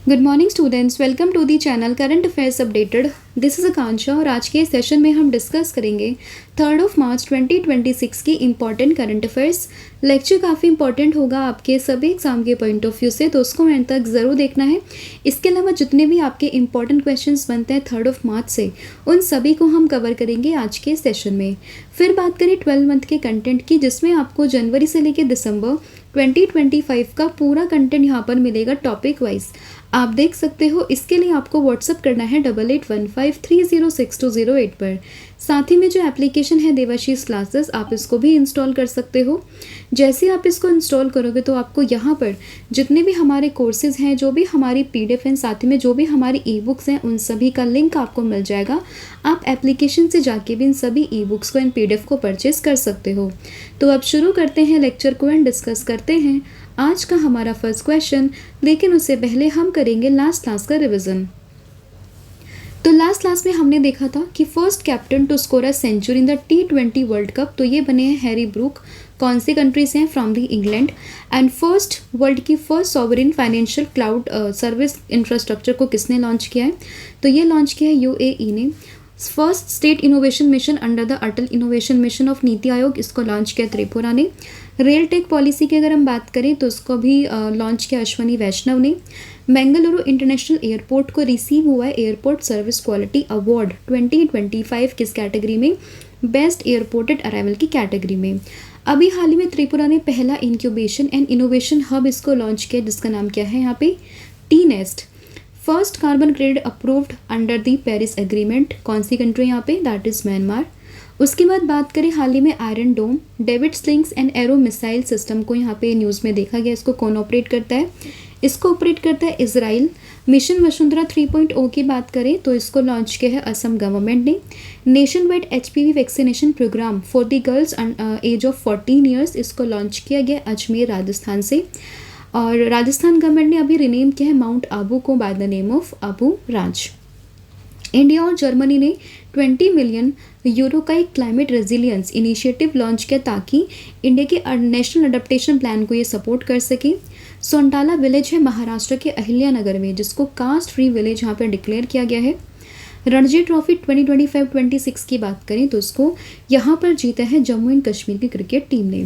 Good morning students, welcome to the channel current affairs updated. This is Akanksha और आज के session में हम डिस्कस करेंगे 3 मार्च 2026 की इम्पॉर्टेंट करंट अफेयर्स। लेक्चर काफ़ी इंपॉर्टेंट होगा आपके सभी एग्जाम के पॉइंट ऑफ व्यू से, तो उसको एंड तक ज़रूर देखना है। इसके अलावा जितने भी आपके इंपॉर्टेंट क्वेश्चंस बनते हैं 3 मार्च से, उन सभी को हम कवर करेंगे आज के सेशन में। फिर बात करें 12 मंथ के कंटेंट की, जिसमें आपको जनवरी से लेकर दिसंबर 2025 का पूरा कंटेंट यहाँ पर मिलेगा टॉपिक वाइज। आप देख सकते हो, इसके लिए आपको व्हाट्सअप करना है 8815306208 पर। साथ ही में जो एप्लीकेशन है देवाशीष क्लासेस, आप इसको भी इंस्टॉल कर सकते हो। जैसे आप इसको इंस्टॉल करोगे तो आपको यहाँ पर जितने भी हमारे कोर्सेज हैं, जो भी हमारी पीडीएफ हैं, साथ ही में जो भी हमारी ई बुक्स हैं, उन सभी का लिंक आपको मिल जाएगा। आप एप्लीकेशन से जाके भी इन सभी ई बुक्स को, इन पीडीएफ को परचेज कर सकते हो। तो अब शुरू करते हैं लेक्चर को एंड डिस्कस करते हैं आज का हमारा फर्स्ट क्वेश्चन। लेकिन उससे पहले हम करेंगे लास्ट क्लास का रिवीजन। तो लास्ट क्लास में हमने देखा था कि first captain to score a century in the T20 world cup, तो ये बने हैं हैरी ब्रूक। कौन सी कंट्री से हैं? From the England. And first world की first sovereign financial cloud service infrastructure को किसने लॉन्च किया है? तो ये लॉन्च किया है यूएई ने। First state innovation mission under the Atal innovation mission of NITI Aayog, इसको लॉन्च किया त्रिपुरा ने। रेल टेक पॉलिसी की अगर हम बात करें तो उसको भी लॉन्च किया अश्वनी वैष्णव ने। बेंगलुरु इंटरनेशनल एयरपोर्ट को रिसीव हुआ है एयरपोर्ट सर्विस क्वालिटी अवार्ड 2025 किस कैटेगरी में? बेस्ट एयरपोर्टेड अराइवल की कैटेगरी में। अभी हाल ही में त्रिपुरा ने पहला इंक्यूबेशन एंड इनोवेशन हब इसको लॉन्च किया, जिसका नाम क्या है यहाँ पे? T nest. First carbon credit approved under the Paris agreement, कौन सी कंट्री यहाँ पे? That is Myanmar. उसके बाद बात करें हाल ही में iron dome David slings and arrow missile system को यहाँ पे न्यूज़ में देखा गया। इसको कौन ऑपरेट करता है? इसको ऑपरेट करता है इजराइल। मिशन वसुंधरा 3.0 की बात करें तो इसको लॉन्च किया है असम गवर्नमेंट ने। Nation wide HPV vaccination program for the girls age of 14 years, इसको लॉन्च किया गया अजमेर राजस्थान से। और राजस्थान गवर्नमेंट ने अभी रिनेम किया है माउंट आबू को by the name of Abu Raj. India और जर्मनी ने 20 मिलियन यूरो का एक क्लाइमेट रेजिलियंस इनिशिएटिव लॉन्च किया, ताकि इंडिया के नेशनल अडेप्टेशन प्लान को ये सपोर्ट कर सके। सोंटाला विलेज है महाराष्ट्र के अहिल्यानगर में, जिसको कास्ट फ्री विलेज यहाँ पर डिक्लेयर किया गया है। रणजी ट्रॉफी 2025-26 की बात करें तो उसको यहाँ पर जीता है जम्मू एंड कश्मीर की क्रिकेट टीम ने।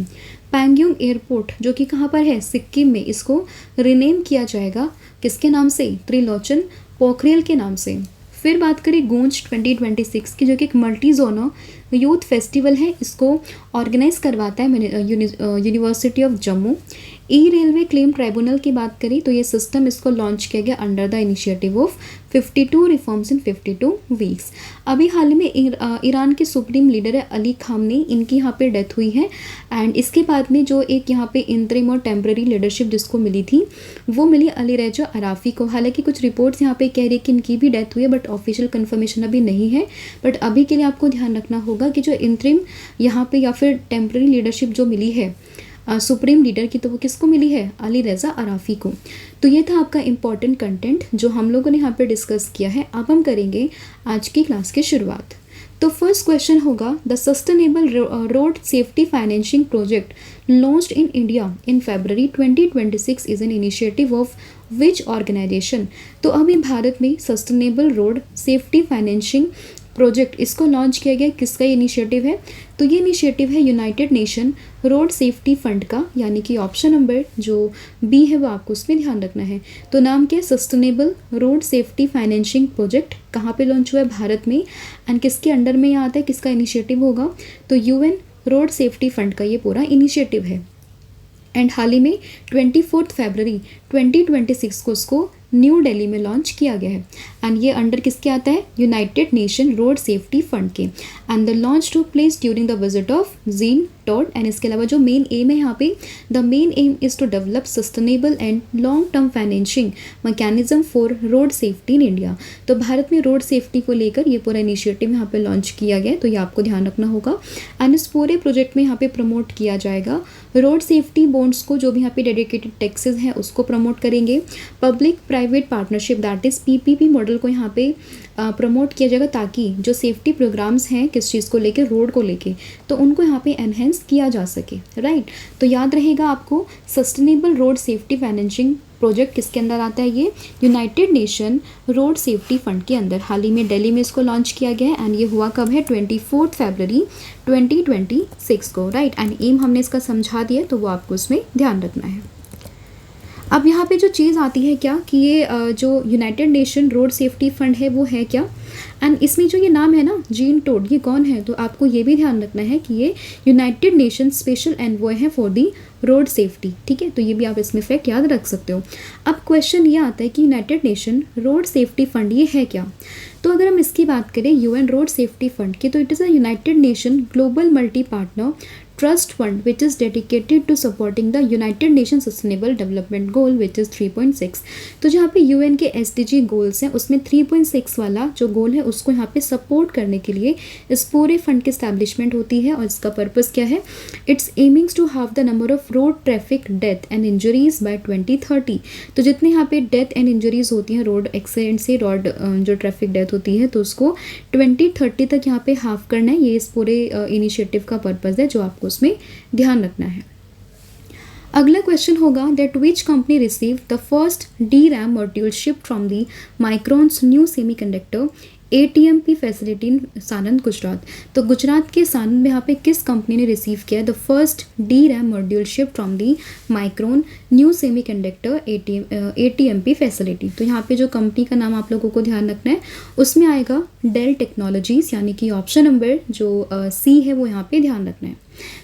पैंग्योंग एयरपोर्ट जो कि कहाँ पर है? सिक्किम में, इसको रिनेम किया जाएगा किसके नाम से? त्रिलोचन पोखरियल के नाम से। फिर बात करें गूंज 2026 की, जो कि एक मल्टी जोनल यूथ फेस्टिवल है, इसको ऑर्गेनाइज करवाता है university of Jammu. E railway claim tribunal की बात करें तो ये सिस्टम इसको लॉन्च किया गया under the initiative of 52 reforms in 52 weeks. अभी हाल में ईरान के सुप्रीम लीडर है अली खामनी, इनकी यहाँ पे डेथ हुई है। एंड इसके बाद में जो एक यहाँ पे इंतरिम और टेम्पररी लीडरशिप जिसको मिली थी, वो मिली अली रेजा अराफी को। हालांकि कुछ रिपोर्ट्स यहाँ पे कह रही है कि इनकी भी डेथ हुई है, बट ऑफिशियल कंफर्मेशन अभी नहीं है। बट अभी के लिए आपको ध्यान रखना होगा कि जो इंतरिम यहाँ पे या फिर टेम्पररी लीडरशिप जो मिली है सुप्रीम लीडर की, तो वो किसको मिली है? अली रेजा अराफी को। तो ये था आपका इम्पॉर्टेंट कंटेंट जो हम लोगों ने यहाँ पे डिस्कस किया है। अब हम करेंगे आज की क्लास की शुरुआत। तो फर्स्ट क्वेश्चन होगा, the sustainable road safety financing project launched in India in February 2026 is an initiative of which organisation? तो अभी भारत में sustainable road safety financing project इसको लॉन्च किया गया, किसका इनिशिएटिव है? तो ये इनिशिएटिव है United nation road safety fund का, यानी कि ऑप्शन नंबर जो बी है वो आपको उसमें ध्यान रखना है। तो नाम क्या है? Sustainable road safety financing project. कहाँ पे लॉन्च हुआ है? भारत में। एंड किसके अंडर में यहाँ आता है? किसका इनिशिएटिव होगा? तो UN रोड सेफ्टी फंड का ये पूरा इनिशिएटिव है। एंड हाल ही में 24 फरवरी 2026 को उसको न्यू दिल्ली में लॉन्च किया गया है। एंड ये अंडर किसके आता है? United nation road safety fund के। And the launch to place during the visit of Jean Todt. And इसके अलावा जो मेन एम है यहाँ पे, the main aim is to develop sustainable and long term financing mechanism for road safety in India. तो भारत में road safety को लेकर ये पूरा इनिशिएटिव यहाँ पे लॉन्च किया गया है, तो ये आपको ध्यान रखना होगा। एंड इस पूरे प्रोजेक्ट में यहाँ पे प्रमोट किया जाएगा रोड सेफ्टी बॉन्ड्स को, जो भी यहाँ पे डेडिकेटेड टैक्सेस हैं उसको प्रमोट करेंगे। Public private partnership that is PPP model को यहाँ पे प्रमोट किया जाएगा, ताकि जो सेफ्टी प्रोग्राम्स हैं किस चीज़ को लेके, रोड को लेके, तो उनको यहाँ पे एनहेंस किया जा सके, राइट। तो याद रहेगा आपको, sustainable road safety financing project किसके अंदर आता है, ये United nation road safety fund के अंदर। हाल ही में दिल्ली में इसको लॉन्च किया गया है, एंड ये हुआ कब है, 24 फरवरी 2026 को, राइट। एंड एम हमने इसका समझा दिया, तो वो आपको उसमें ध्यान रखना है। अब यहाँ पे जो चीज़ आती है क्या, कि ये जो United nation road safety fund है वो है क्या, एंड इसमें जो ये नाम है ना, जीन टोड, ये कौन है, तो आपको ये भी ध्यान रखना है कि ये यूनाइटेड नेशन स्पेशल एनवॉय है फॉर दी रोड सेफ्टी, ठीक है। तो ये भी आप इसमें फैक्ट याद रख सकते हो। अब क्वेश्चन ये आता है कि United nation road safety fund ये है क्या। तो अगर हम इसकी बात करें यूएन रोड सेफ्टी फंड की, तो it is a united nation global multi partner trust fund which is dedicated to supporting the united nation sustainable development goal which is 3.6। तो जहाँ पे यूएन के एसडीजी गोल्स हैं, उसमें 3.6 वाला जो गोल है उसको यहाँ पे सपोर्ट करने के लिए इस पूरे फंड की स्टैब्लिशमेंट होती है। और इसका पर्पज़ क्या है, it's aiming to halve the number of road traffic death and injuries by 2030। तो जितने यहाँ पे डेथ एंड इंजरीज होती हैं रोड एक्सीडेंट से, रोड जो ट्रैफिक डेथ होती है, तो उसको 2030 तक यहाँ पे हाफ करना है। ये इस पूरे इनिशिएटिव का पर्पज़ है जो आपको उसमें ध्यान रखना है। अगला क्वेश्चन होगा that which company receive the first DRAM module shipped from the Micron's new semiconductor ATMP facility in Sanand Gujarat. तो गुजरात के सानंद में यहाँ पे किस कंपनी ने रिसीव किया the first DRAM module shipped from the micron new semiconductor ATMP facility. तो यहाँ पे जो कंपनी का नाम आप लोगों को ध्यान रखना है, उसमें आएगा डेल टेक्नोलॉजीज़, यानी कि ऑप्शन नंबर जो सी है वो यहाँ पे ध्यान रखना है।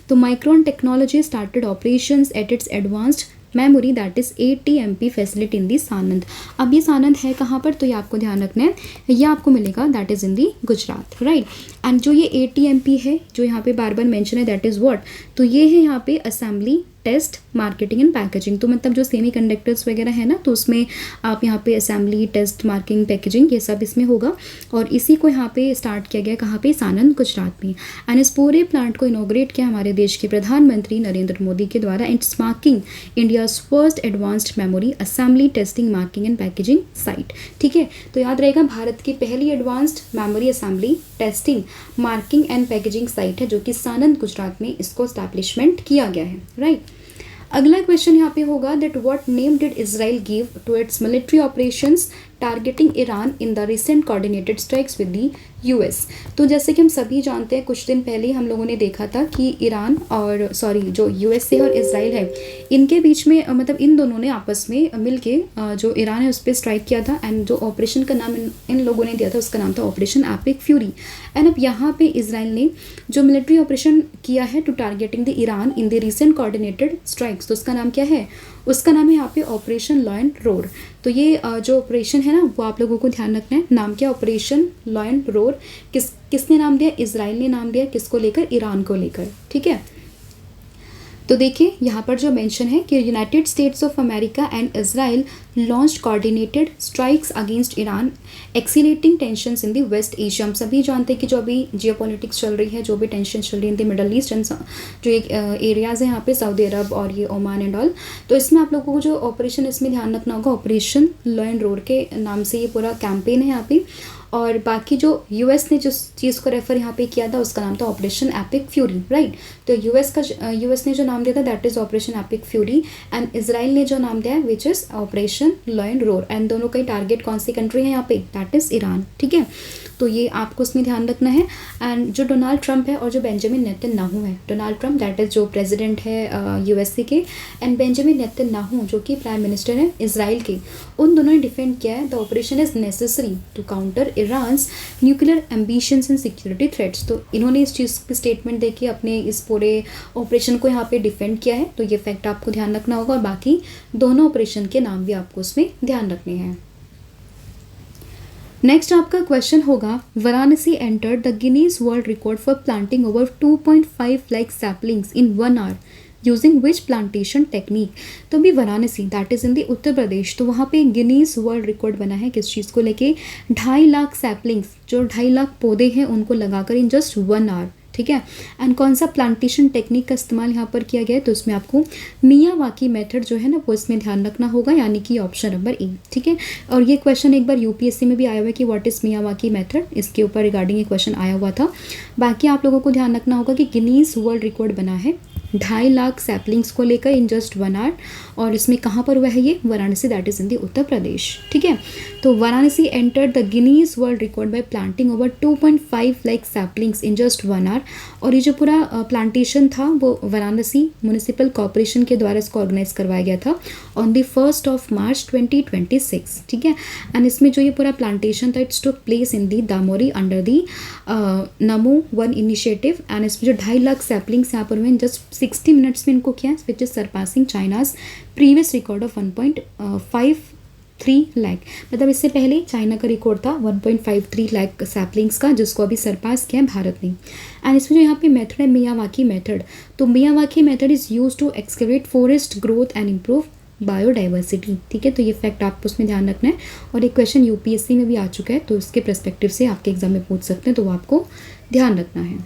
तो Micron technology started operations at its advanced memory that is ATMP facility in the Sanand. अब ये सानंद है कहाँ पर, तो ये आपको ध्यान रखना है, ये आपको मिलेगा that is in the Gujarat, right. And जो ये ATMP है जो यहाँ पे बार बार मेंशन है, दैट इज़ व्हाट, तो ये है यहाँ पे assembly test marketing and packaging. तो मतलब जो सेमी कंडक्टर्स वगैरह है ना, तो उसमें आप यहाँ पे असेंबली टेस्ट मार्किंग पैकेजिंग ये सब इसमें होगा। और इसी को यहाँ पे स्टार्ट किया गया कहाँ पे, सानंद गुजरात में। एंड इस पूरे प्लांट को इनॉग्रेट किया हमारे देश के प्रधानमंत्री नरेंद्र मोदी के द्वारा। It's marking India's first advanced memory assembly testing marking and packaging site, ठीक है। तो याद रहेगा भारत की पहली advanced memory assembly testing marking and packaging site है, जो कि सानंद गुजरात में इसको स्टैब्लिशमेंट किया गया है, राइट। अगला क्वेश्चन यहाँ पे होगा that what name did Israel give to its military operations targeting Iran in the recent coordinated strikes with the US। तो जैसे कि हम सभी जानते हैं, कुछ दिन पहले हम लोगों ने देखा था कि ईरान और जो USA और इजराइल है, इनके बीच में मतलब इन दोनों ने आपस में मिलके जो ईरान है उस पर स्ट्राइक किया था। एंड जो ऑपरेशन का नाम इन लोगों ने दिया था उसका नाम था ऑपरेशन एपिक फ्यूरी। एंड अब यहाँ पे इजराइल ने जो मिलिट्री ऑपरेशन किया है to targeting the Iran in the recent coordinated strikes, तो उसका नाम क्या है, उसका नाम है यहाँ पे ऑपरेशन लॉयन रोर। तो ये जो ऑपरेशन है ना वो आप लोगों को ध्यान रखना है, नाम क्या, ऑपरेशन लॉयन रोर। किसने नाम दिया, इजराइल ने नाम दिया, किसको लेकर, ईरान को लेकर, ठीक है। तो देखिए यहाँ पर जो मेंशन है कि United States of America and Israel launch coordinated strikes against Iran escalating tensions in the West Asia. हम सभी जानते हैं कि जो अभी जियोपॉलिटिक्स चल रही है, जो भी टेंशन चल रही है in the middle east and जो एक एरियाज़ हैं यहाँ पे सऊदी अरब और ये ओमान एंड ऑल, तो इसमें आप लोगों को जो ऑपरेशन इसमें ध्यान रखना होगा, ऑपरेशन लॉयन रोर के नाम से ये पूरा कैंपेन है यहाँ पे। और बाकी जो US ने जिस चीज़ को रेफर यहाँ पे किया था उसका नाम था ऑपरेशन एपिक फ्यूरी, राइट। तो US ने जो नाम दिया था that is operation epic fury, and Israel ने जो नाम दिया है which is operation lion roar. And दोनों का टारगेट कौन सी कंट्री है यहाँ पे, दैट इज़ ईरान, ठीक है। तो ये आपको उसमें ध्यान रखना है। एंड जो डोनाल्ड ट्रंप है और जो बेंजामिन नेतन्याहू है, डोनाल्ड ट्रंप दैट इज़ जो प्रेसिडेंट है USA के, एंड बेंजामिन नेतन्याहू जो कि प्राइम मिनिस्टर है इजराइल के, उन दोनों ने डिफेंड किया है the operation is necessary to counter Iran's nuclear ambitions and security threats. तो इन्होंने इस चीज़ की स्टेटमेंट देके अपने इस पूरे ऑपरेशन को यहाँ पे डिफेंड किया है। तो ये फैक्ट आपको ध्यान रखना होगा, और बाकी दोनों ऑपरेशन के नाम भी आपको उसमें ध्यान रखने हैं। नेक्स्ट आपका क्वेश्चन होगा, Varanasi entered the Guinness world record for planting over 2.5 lakh saplings in 1 hour using which plantation technique. तो अभी Varanasi that is in the Uttar Pradesh, तो वहाँ पे गिनीज वर्ल्ड रिकॉर्ड बना है किस चीज़ को लेके, 2.5 लाख सैपलिंग्स, जो 2.5 लाख पौधे हैं उनको लगाकर इन जस्ट 1 आवर, ठीक है। एंड कौन सा प्लांटेशन टेक्निक का इस्तेमाल यहाँ पर किया गया है, तो इसमें आपको मियावाकी मेथड जो है ना वो इसमें ध्यान रखना होगा, यानी कि ऑप्शन नंबर ए, ठीक है। और ये क्वेश्चन एक बार यूपीएससी में भी आया हुआ है कि व्हाट इज़ मियावाकी मेथड, इसके ऊपर रिगार्डिंग ये क्वेश्चन आया हुआ था। बाकी आप लोगों को ध्यान रखना होगा कि गिनीज वर्ल्ड रिकॉर्ड बना है 2.5 लाख सैपलिंग्स को लेकर इन जस्ट 1 आवर, और इसमें कहाँ पर हुआ है ये, Varanasi, that is in the Uttar Pradesh, ठीक है। तो Varanasi entered the Guinness world record by planting over 2.5 lakh saplings in just 1 hour. और ये जो पूरा प्लांटेशन था वो वाराणसी म्यूनिसिपल कॉर्पोरेशन के द्वारा इसको ऑर्गेनाइज करवाया गया था ऑन द 1 मार्च 2026, ठीक है। एंड इसमें जो ये पूरा प्लांटेशन था it's took place in the दामोरी under the Namo 1 initiative. And इसमें जो 2.5 लाख सैपलिंग्स यहाँ पर हुए जस्ट 60 मिनट्स में इनको किया, which is surpassing China's previous record of 1.53 lakh. मतलब इससे पहले चाइना का रिकॉर्ड था 1.53 लाख सैपलिंग्स का, जिसको अभी सरपास किया है भारत ने। एंड इसमें जो यहाँ पे मेथड है मियावाकी मेथड, तो Miyawaki method is use to excavate forest growth and improve biodiversity, ठीक है। तो ये फैक्ट आपको उसमें ध्यान रखना है, और एक क्वेश्चन यूपीएससी में भी आ चुका है, तो उसके पर्सपेक्टिव से आपके एग्जाम में पूछ सकते हैं, तो वो आपको ध्यान रखना है।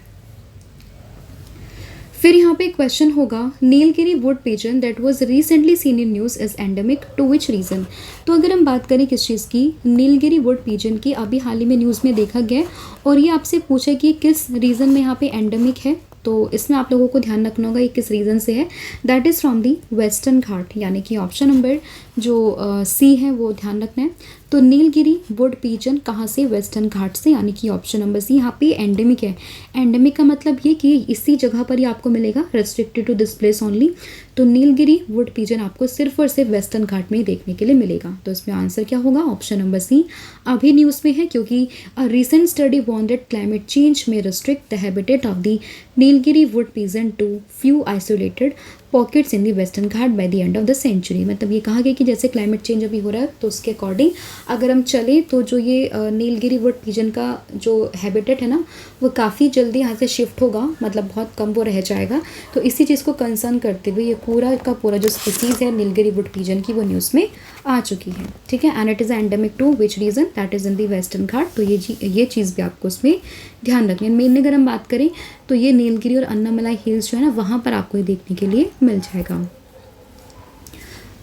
फिर यहाँ पे क्वेश्चन होगा Nilgiri wood pigeon that was recently seen in news is endemic to which region. तो अगर हम बात करें किस चीज़ की, नीलगिरी वुड पिजन की, अभी हाल ही में न्यूज़ में देखा गया और ये आपसे पूछे कि किस रीज़न में यहाँ पे एंडेमिक है, तो इसमें आप लोगों को ध्यान रखना होगा ये किस रीज़न से है, that is from the Western Ghat, यानी कि ऑप्शन नंबर जो सी है वो ध्यान रखना है। तो नीलगिरी वुड पिजन कहाँ से, वेस्टर्न घाट से, यानी कि ऑप्शन नंबर सी यहाँ पे एंडेमिक है। एंडेमिक का मतलब ये कि इसी जगह पर ही आपको मिलेगा, restricted to this place only. तो नीलगिरी वुड पिजन आपको सिर्फ और सिर्फ वेस्टर्न घाट में ही देखने के लिए मिलेगा। तो इसमें आंसर क्या होगा, ऑप्शन नंबर सी। अभी न्यूज़ में है क्योंकि a recent study warn that climate change may restrict the habitat of the Nilgiri wood pigeon to few isolated pockets in the Western Ghat by the end of the century. मतलब ये कहा गया कि जैसे क्लाइमेट चेंज अभी हो रहा है तो उसके अकॉर्डिंग अगर हम चलें तो जो ये नीलगिरी वुड पिजन का जो हैबिटेट है ना वो काफ़ी जल्दी यहाँ से शिफ्ट होगा, मतलब बहुत कम वो रह जाएगा। तो इसी चीज़ को कंसर्न करते हुए ये पूरा का पूरा जो स्पीसीज़ है नीलगिरी वुड पिजन की वो न्यूज़ में आ चुकी है, ठीक है। And it is endemic to which region, that is in the Western Ghat. तो ये चीज़ भी आपको उसमें ध्यान रखनी है। मेनली अगर हम बात करें तो ये नीलगिरी और अन्नामलाई हिल्स जो है ना वहाँ पर आपको ये देखने के लिए मिल जाएगा।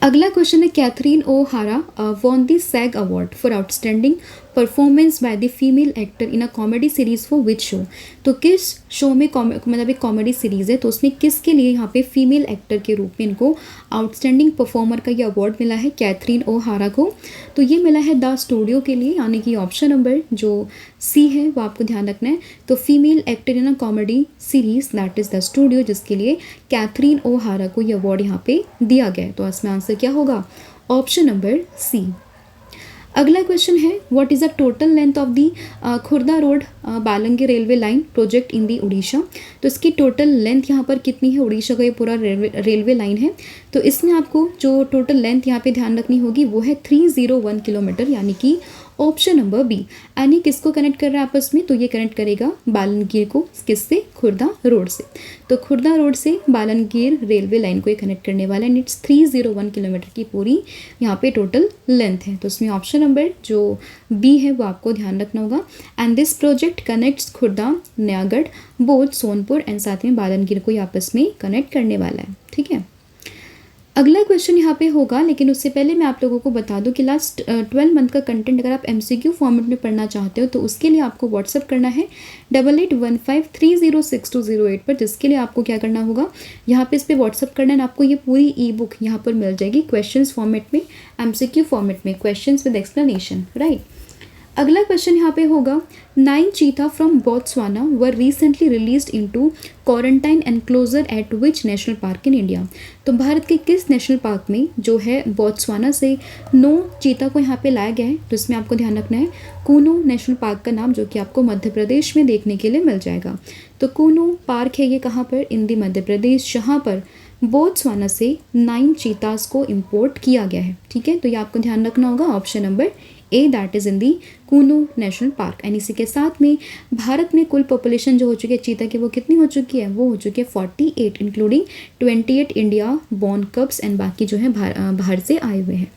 अगला क्वेश्चन है कैथरीन ओ हारा won the sag award for outstanding performance by the female actor in a comedy series for which show. तो किस शो में मतलब एक कॉमेडी सीरीज़ है तो उसमें किसके लिए यहाँ पे फीमेल एक्टर के रूप में इनको आउटस्टैंडिंग परफॉर्मर का ये अवार्ड मिला है कैथरीन ओ हारा को। तो ये मिला है द स्टूडियो के लिए, यानी कि ऑप्शन नंबर जो सी है वो आपको ध्यान रखना है। तो female actor in a comedy series that is the studio, जिसके लिए कैथरीन ओ हारा को ये अवार्ड यहाँ पे दिया गया है। तो इसमें आंसर क्या होगा, ऑप्शन नंबर सी। अगला क्वेश्चन है what is the total length of the Khurda road Balangir railway line project in the Orissa. तो इसकी टोटल लेंथ यहाँ पर कितनी है, उड़ीसा का ये पूरा रेलवे लाइन है। तो इसमें आपको जो टोटल लेंथ यहाँ पे ध्यान रखनी होगी वो है 301 किलोमीटर, यानी कि ऑप्शन नंबर बी। यानी किसको कनेक्ट कर रहा है आपस में, तो ये कनेक्ट करेगा बालनगीर को किससे, खुर्दा रोड से। तो खुर्दा रोड से बालनगीर रेलवे लाइन को ये कनेक्ट करने वाला है। इट्स 301 किलोमीटर की पूरी यहाँ पे टोटल लेंथ है। तो इसमें ऑप्शन नंबर जो बी है वो आपको ध्यान रखना होगा। And this project connects Khurda, Nayagarh, बोध, सोनपुर एंड साथ में बालनगीर को आपस में कनेक्ट करने वाला है, ठीक है। अगला क्वेश्चन यहाँ पे होगा, लेकिन उससे पहले मैं आप लोगों को बता दूं कि लास्ट 12 मंथ का कंटेंट अगर आप MCQ फॉर्मेट में पढ़ना चाहते हो तो उसके लिए आपको व्हाट्सअप करना है 8815306208 पर, जिसके लिए आपको क्या करना होगा, यहाँ पे इस पर व्हाट्सअप करना है। आपको ये पूरी ई बुक यहाँ पर मिल जाएगी क्वेश्चंस फॉर्मेट में, MCQ फॉर्मेट में, क्वेश्चंस विद एक्सप्लेनेशन, राइट। अगला क्वेश्चन यहाँ पे होगा 9 चीता from Botswana were recently released into quarantine enclosure eight which national park in India. तो भारत के किस नेशनल पार्क में जो है बोत्सवाना से 9 चीता को यहाँ पे लाया गया है। तो इसमें आपको ध्यान रखना है कूनू नेशनल पार्क का नाम, जो कि आपको मध्य प्रदेश में देखने के लिए मिल जाएगा। तो कूनू पार्क है ये कहाँ पर, इन दी मध्य प्रदेश, जहाँ पर बोत्सवाना से 9 चीतास को इम्पोर्ट किया गया है, ठीक है। तो ये आपको ध्यान रखना होगा, option number A that is in the Kuno national park. And इसी के साथ में भारत में कुल पॉपुलेशन जो हो चुकी है चीता की वो कितनी हो चुकी है, वो हो चुकी है 48, इंक्लूडिंग 28 इंडिया बॉर्न कब्स एंड बाकी जो है बाहर से आए हुए हैं।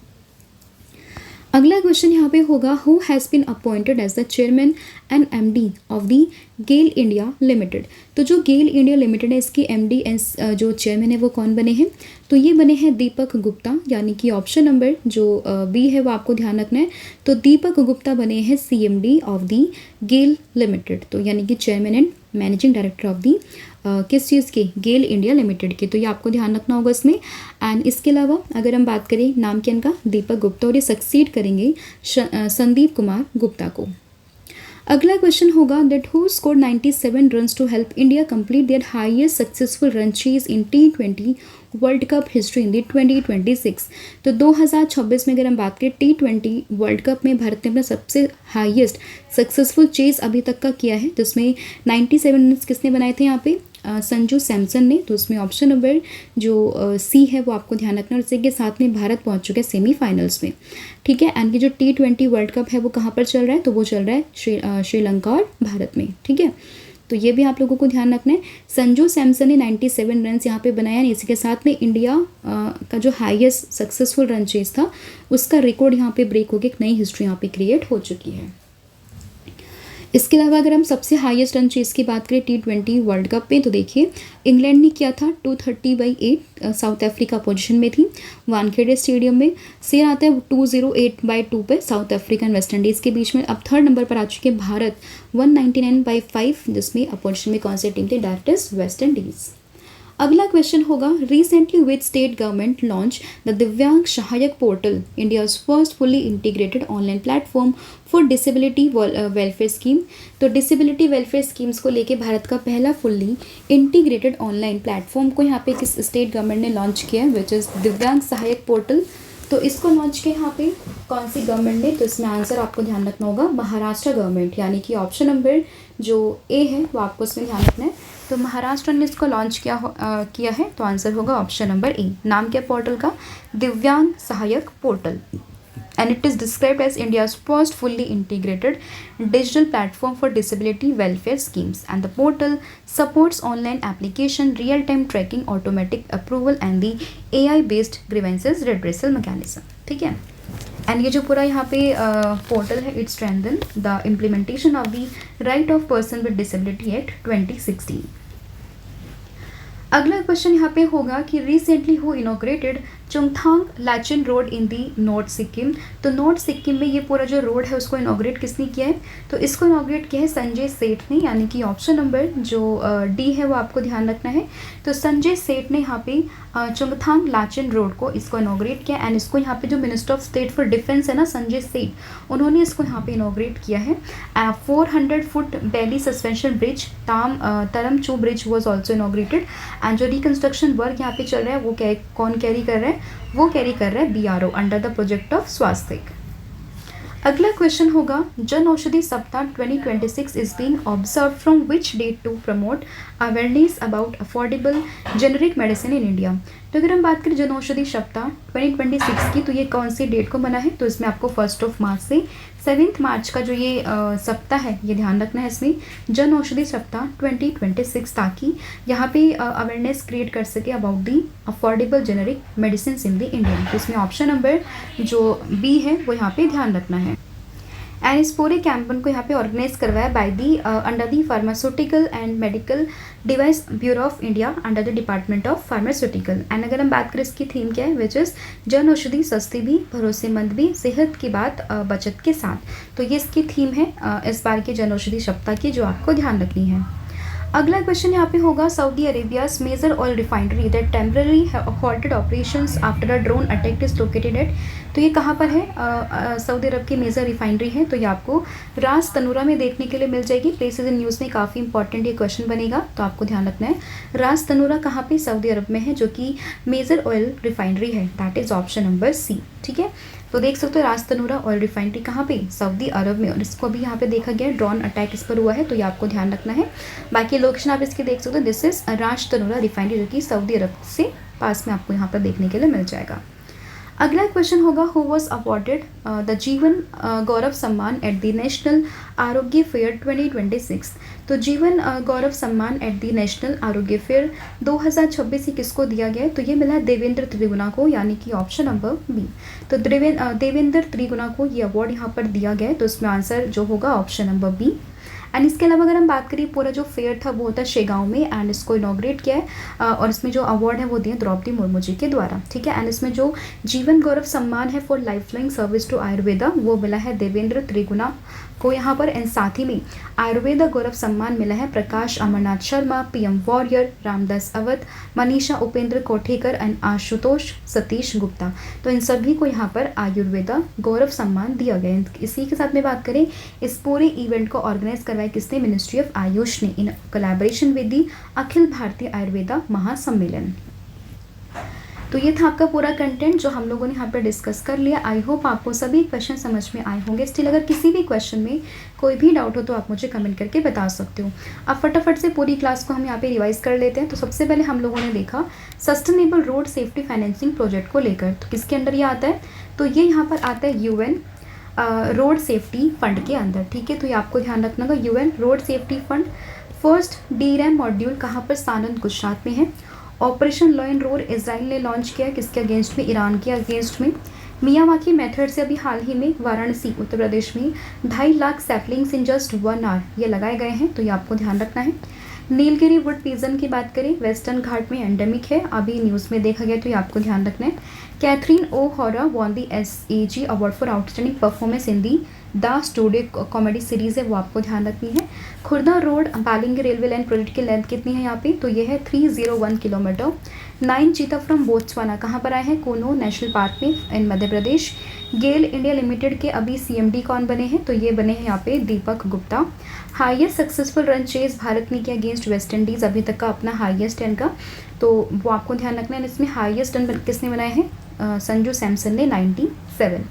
अगला क्वेश्चन यहाँ पे होगा, who has been appointed as the chairman and MD of the GAIL India limited. तो जो गेल इंडिया लिमिटेड है इसकी एमडी जो चेयरमैन है वो कौन बने हैं, तो ये बने हैं दीपक गुप्ता, यानी कि ऑप्शन नंबर जो बी है वो आपको ध्यान रखना है। तो दीपक गुप्ता बने हैं CMD of the GAIL limited, तो यानी कि chairman and managing director of the किस चीज़ की, गेल इंडिया लिमिटेड की, तो ये आपको ध्यान रखना होगा इसमें। एंड इसके अलावा अगर हम बात करें नाम के इनका दीपक गुप्ता, और ये सक्सीड करेंगे संदीप कुमार गुप्ता को। अगला क्वेश्चन होगा, that who scored 97 runs to help India complete their highest successful run chase in T20 world cup history in the 2026। तो 2026 में अगर हम बात करें T20 वर्ल्ड कप में भारत ने अपना सबसे हाईएस्ट सक्सेसफुल चेज अभी तक का किया है, जिसमें 97 रन्स किसने बनाए थे यहाँ पे, संजू सैमसन ने। तो उसमें ऑप्शन नंबर जो सी है वो आपको ध्यान रखना, और इसी के साथ में भारत पहुंच चुका है सेमीफाइनल्स में, ठीक है। एंड ये जो T20 वर्ल्ड कप है वो कहाँ पर चल रहा है, तो वो चल रहा है श्रीलंका और भारत में, ठीक है। तो ये भी आप लोगों को ध्यान रखना है। संजू सैमसन ने 97 रन्स यहाँ पे बनाया, इसी के साथ में इंडिया का जो हाईएस्ट सक्सेसफुल रन चेज था उसका रिकॉर्ड यहाँ पे ब्रेक होकर एक नई हिस्ट्री यहाँ पे क्रिएट हो चुकी है। इसके अलावा अगर हम सबसे हाईएस्ट रन चेज की बात करें T20 वर्ल्ड कप में, तो देखिए इंग्लैंड ने किया था 230/8, साउथ अफ्रीका पोजीशन में थी वानखेड़े स्टेडियम में। से आता है 208/2 पे south Africa and West Indies के बीच में। अब थर्ड नंबर पर आ चुके भारत 199/5, जिसमें अपोजिशन में कौन सी टीम थी, दैट इज वेस्ट इंडीज़। अगला क्वेश्चन होगा, recently which state government launch the दिव्यांग सहायक portal, India's first fully integrated online platform for disability welfare scheme. तो डिसेबिलिटी वेलफेयर स्कीम्स को लेके भारत का पहला फुल्ली इंटीग्रेटेड ऑनलाइन प्लेटफॉर्म को यहाँ पे किस स्टेट गवर्नमेंट ने लॉन्च किया है, विच इज़ दिव्यांग सहायक पोर्टल। तो इसको लॉन्च किया यहाँ पे कौन सी गवर्नमेंट ने, तो इसमें आंसर आपको ध्यान रखना होगा महाराष्ट्र गवर्नमेंट, यानी कि ऑप्शन नंबर जो ए है वो आपको इसमें ध्यान रखना है। तो महाराष्ट्र ने इसको लॉन्च किया है, तो आंसर होगा ऑप्शन नंबर ए। नाम क्या पोर्टल का, दिव्यांग सहायक portal, and it is described as India's first fully integrated digital platform for disability welfare schemes, and the portal supports online application, real-time tracking, automatic approval and the AI-based grievances redressal mechanism, ठीक है। And ये जो पूरा यहाँ पे portal है, it strengthen the implementation of the right of person with disability act 2016। अगला question यहाँ पे होगा कि recently who inaugurated Chungthang Lachen road in the north Sikkim. तो नॉर्थ सिक्किम में ये पूरा जो रोड है उसको इनॉग्रेट किसने किया है, तो इसको इनॉग्रेट किया है संजय सेठ ने, यानी कि ऑप्शन नंबर जो डी है वो आपको ध्यान रखना है। तो संजय सेठ ने यहाँ पे चुंगथांग लाचेन रोड को इसको इनॉग्रेट किया, एंड इसको यहाँ पे जो minister of state for defence है ना संजय सेठ, उन्होंने इसको यहाँ पे इनॉग्रेट किया है। 400 foot Bailey suspension bridge Tarmachu bridge was also inaugurated, and जो रिकन्स्ट्रक्शन वर्क यहाँ पे चल रहा है वो कौन कैरी कर रहा है, वो कैरी कर रहा है BRO under the project of स्वास्थ्य। अगला क्वेश्चन होगा, Jan Aushadhi Saptah 2026 is being observe from which date to promote awareness about affordable generic medicine in India. तो अगर हम बात करें जन औषधि सप्ताह 2026 की, तो ये कौन सी डेट को बना है, तो इसमें आपको 1 मार्च से 7 मार्च का जो ये सप्ताह है ये ध्यान रखना है इसमें, जन औषधि सप्ताह 2026, ताकि यहाँ पे अवेयरनेस क्रिएट कर सके about the affordable generic medicine in the India. तो इसमें ऑप्शन नंबर जो बी है वो यहाँ पे ध्यान रखना है। एंड इस पूरे कैंपेन को यहाँ पे ऑर्गेनाइज करवाया by the under the pharmaceutical and medical device bureau of India under the department of pharmaceutical. And अगर हम बात करें इसकी थीम क्या है, विच इज़ जन औषधि सस्ती भी भरोसेमंद भी सेहत की बात बचत के साथ। तो ये इसकी थीम है इस बार की जन औषधि सप्ताह की, जो आपको ध्यान रखनी है। अगला क्वेश्चन यहाँ पे होगा, Saudi Arabia's major oil refinery that temporary halted operations after a drone attack is located at. तो ये कहाँ पर है, सऊदी अरब की मेजर रिफाइनरी है, तो ये आपको रास तनूरा में देखने के लिए मिल जाएगी। प्लेसेस इन न्यूज़ में काफ़ी इंपॉर्टेंट ये क्वेश्चन बनेगा, तो आपको ध्यान रखना है। रास तनूरा कहाँ पे, सऊदी अरब में है, जो कि मेजर ऑयल रिफाइनरी है, that is option number C, ठीक है। तो देख सकते हो रास तनूरा ऑयल रिफाइनरी कहाँ पे, सऊदी अरब में, और इसको अभी यहाँ पे देखा गया ड्रोन अटैक इस पर हुआ है, तो ये आपको ध्यान रखना है। बाकी लोकेशन आप इसके देख सकते हो, दिस इज रास तनूरा रिफाइनरी, जो कि सऊदी अरब से पास में आपको यहाँ पर देखने के लिए मिल जाएगा। अगला क्वेश्चन होगा, हु वॉज अवॉर्डेड द जीवन गौरव सम्मान एट द नेशनल आरोग्य फेयर 2026। तो जीवन गौरव सम्मान एट दी नेशनल आरोग्य फेयर 2026 ही किसको दिया गया है? तो ये मिला है देवेंद्र त्रिगुणा को, यानी कि ऑप्शन नंबर बी। तो देवेंद्र त्रिगुणा को ये अवार्ड यहाँ पर दिया गया है, तो इसमें आंसर जो होगा ऑप्शन नंबर बी। एंड इसके अलावा अगर हम बात करें, पूरा जो फेयर था वो होता है शेगांव में, एंड इसको इनॉग्रेट किया है और इसमें जो अवार्ड है वो दिए द्रौपदी मुर्मू जी के द्वारा, ठीक है। एंड इसमें जो जीवन गौरव सम्मान है for life line service to Ayurveda वो मिला है देवेंद्र त्रिगुणा को यहाँ पर। एंड साथ ही में आयुर्वेदा गौरव सम्मान मिला है प्रकाश अमरनाथ शर्मा, पीएम वॉरियर, रामदास अवध, मनीषा उपेंद्र कोठेकर एंड आशुतोष सतीश गुप्ता। तो इन सभी को यहाँ पर आयुर्वेदा गौरव सम्मान दिया गया है। इसी के साथ में बात करें, इस पूरे इवेंट को ऑर्गेनाइज करवाया किसने? मिनिस्ट्री ऑफ आयुष ने, in collaboration with the Akhil Bharatiya Ayurveda महासम्मेलन। तो ये था आपका पूरा कंटेंट जो हम लोगों ने यहाँ पर डिस्कस कर लिया। आई होप आपको सभी क्वेश्चन समझ में आए होंगे। स्टिल अगर किसी भी क्वेश्चन में कोई भी डाउट हो तो आप मुझे कमेंट करके बता सकते हो। अब फटाफट से पूरी क्लास को हम यहाँ पे रिवाइज कर लेते हैं। तो सबसे पहले हम लोगों ने देखा sustainable road safety financing project को लेकर, तो किसके अंडर ये आता है? तो ये यहाँ पर आता है यूएन रोड सेफ्टी फंड के अंदर, ठीक है। तो ये आपको ध्यान रखना होगा, UN road safety fund. First DRAM module कहाँ पर? सानंद गुजरात में है। Operation law and road Israel ने लॉन्च किया, किसके अगेंस्ट में? ईरान के अगेंस्ट में। मियावाकी मेथड से अभी हाल ही में वाराणसी उत्तर प्रदेश में 2.5 lakh saplings in just 1 hour ये लगाए गए हैं, तो ये आपको ध्यान रखना है। नीलगिरी वुड पीजन की बात करें, वेस्टर्न घाट में एंडेमिक है, अभी न्यूज़ में देखा गया, तो ये आपको ध्यान रखना है। Catherine O'Hara won the SAG award for outstanding performance in the the studio comedy series है, वो आपको ध्यान रखनी है। Khurda road Balangir railway line project की लेंथ कितनी है यहाँ पे? तो ये है 301 किलोमीटर। 9 चीता फ्रॉम बोत्सवाना कहाँ पर आए हैं? कोनो नेशनल पार्क में इन मध्य प्रदेश। गेल इंडिया लिमिटेड के अभी CMD कौन बने हैं? तो ये बने हैं यहाँ पे Deepak Gupta. Highest successful run chase Bharat ने किया अगेंस्ट वेस्ट इंडीज़, अभी तक का अपना हाईएस्ट रन का, तो वो आपको ध्यान रखना है। इसमें हाईएस्ट रन किसने बनाए हैं? संजू सैमसन ने 97।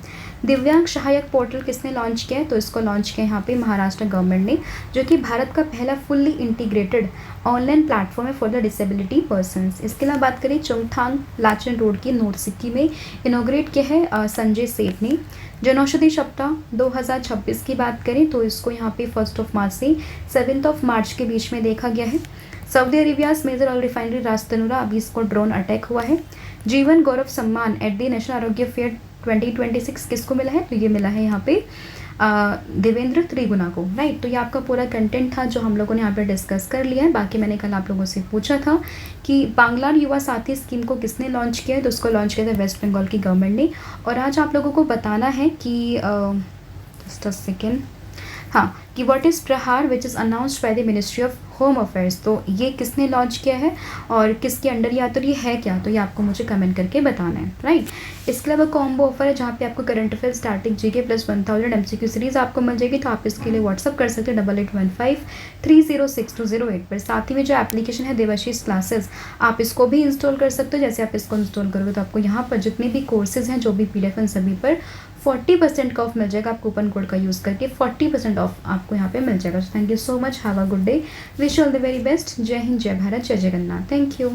दिव्यांग सहायक पोर्टल किसने लॉन्च किया है? तो इसको लॉन्च किया यहाँ पे महाराष्ट्र गवर्नमेंट ने, जो कि भारत का पहला फुल्ली इंटीग्रेटेड ऑनलाइन प्लेटफॉर्म है फॉर द डिसेबिलिटी पर्सन्स। इसके अलावा बात करें, चुंगथांग लाचन रोड की नोट सिक्की में इनोग्रेट किया है संजय सेठ ने। जनौषधि सप्ताह 2026 की बात करें तो इसको यहाँ पे 1 मार्च से 7 मार्च के बीच में देखा गया है। Saudi Arabia's major oil refinery राजतनुरा, अभी इसको ड्रोन अटैक हुआ है। जीवन गौरव सम्मान एट दी नेशनल आरोग्य फेयर 2026 किसको मिला है? तो ये मिला है यहाँ पे देवेंद्र त्रिगुणा को, राइट। तो ये आपका पूरा कंटेंट था जो हम लोगों ने यहाँ पे डिस्कस कर लिया है। बाकी मैंने कल आप लोगों से पूछा था कि बांग्लार युवा साथी स्कीम को किसने लॉन्च किया है? तो उसको लॉन्च किया था वेस्ट बंगाल की गवर्नमेंट ने। और आज आप लोगों को बताना है कि जस्ट अ सेकेंड, हाँ, कि व्हाट इज़ प्रहार which is announced by the ministry of home affairs, तो ये किसने लॉन्च किया है और किसके अंडर ये आता है, ये है क्या? तो ये आपको मुझे कमेंट करके बताना है, राइट। इसके अलावा कॉम्बो ऑफर है जहाँ पे आपको current affair starting GK plus 1000 MCQ series आपको मिल जाएगी, तो आप इसके लिए व्हाट्सअप कर सकते हैं 8815306208 पर। साथ ही में जो एप्लीकेशन है देवाशीष क्लासेस, आप इसको भी इंस्टॉल कर सकते हो। जैसे आप इसको इंस्टॉल करोगे तो आपको यहाँ पर जितने भी कोर्सेज हैं, जो भी PDF हैं, सभी पर 40% का ऑफ मिल जाएगा। आप कूपन कोड का यूज़ करके 40% ऑफ आपको यहाँ पे मिल जाएगा। Thank you so much, have a good day, wish all the very best. जय हिंद, जय भारत, जय जगन्नाथ, थैंक यू।